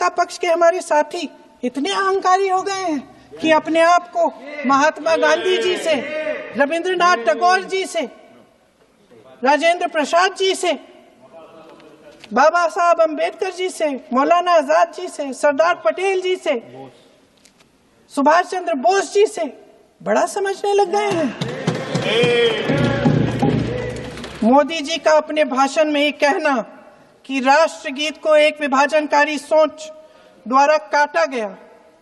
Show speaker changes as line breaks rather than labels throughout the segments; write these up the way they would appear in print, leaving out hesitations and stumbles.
सत्ता पक्ष के हमारे साथी इतने अहंकारी हो गए हैं कि अपने आप को महात्मा गांधी जी से, रविंद्रनाथ टैगोर जी से, राजेंद्र प्रसाद जी से, बाबा साहब अम्बेडकर जी से, मौलाना आजाद जी से, सरदार पटेल जी से, सुभाष चंद्र बोस जी से बड़ा समझने लग गए हैं। मोदी जी का अपने भाषण में ये कहना कि राष्ट्रगीत को एक विभाजनकारी सोच द्वारा काटा गया,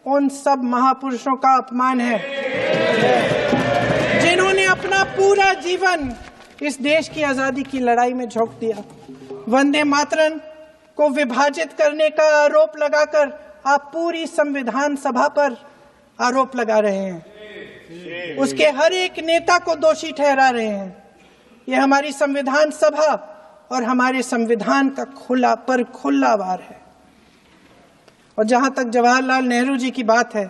उन सब महापुरुषों का अपमान है जिन्होंने अपना पूरा जीवन इस देश की आजादी की लड़ाई में झोंक दिया। वंदे मातरम को विभाजित करने का आरोप लगाकर आप पूरी संविधान सभा पर आरोप लगा रहे हैं, उसके हर एक नेता को दोषी ठहरा रहे हैं। यह हमारी संविधान सभा और हमारे संविधान का खुला वार है। और जहां तक जवाहरलाल नेहरू जी की बात है,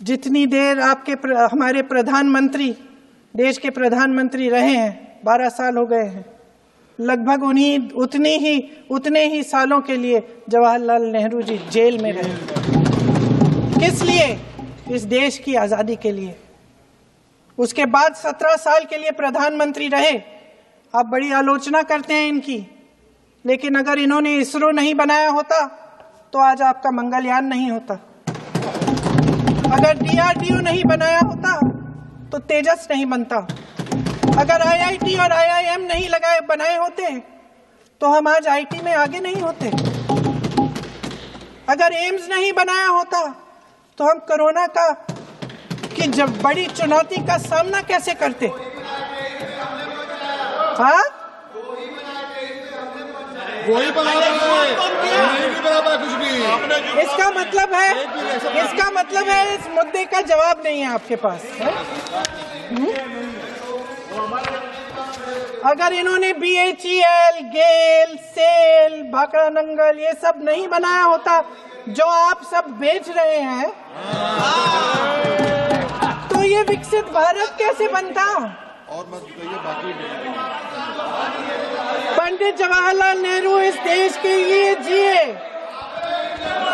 जितनी देर हमारे प्रधानमंत्री देश के प्रधानमंत्री रहे हैं, 12 साल हो गए हैं, लगभग उतने ही सालों के लिए जवाहरलाल नेहरू जी जेल में रहे। किस लिए? इस देश की आजादी के लिए। उसके बाद 17 साल के लिए प्रधानमंत्री रहे। आप बड़ी आलोचना करते हैं इनकी, लेकिन अगर इन्होंने इसरो नहीं बनाया होता तो आज आपका मंगलयान नहीं होता। अगर DRDO नहीं बनाया होता तो तेजस नहीं बनता। अगर IIT और IIM नहीं बनाए होते तो हम आज IT में आगे नहीं होते। अगर एम्स नहीं बनाया होता तो हम कोरोना की जब बड़ी चुनौती का सामना कैसे करते? हाँ,
वही बना कुछ भी।
इसका मतलब है इस मुद्दे का जवाब नहीं है आपके पास है? अगर इन्होंने BHEL, गेल, सेल, भाखड़ा नंगल ये सब नहीं बनाया होता जो आप सब बेच रहे हैं, तो ये विकसित भारत कैसे बनता?
और मत कहिए बाकी।
पंडित जवाहरलाल नेहरू इस देश के लिए जिए।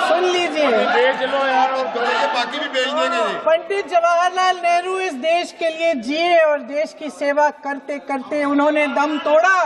सुन लीजिए,
बेच लो यार, और बाकी भी बेच देंगे।
पंडित जवाहरलाल नेहरू इस देश के लिए जिए और देश की सेवा करते करते उन्होंने दम तोड़ा।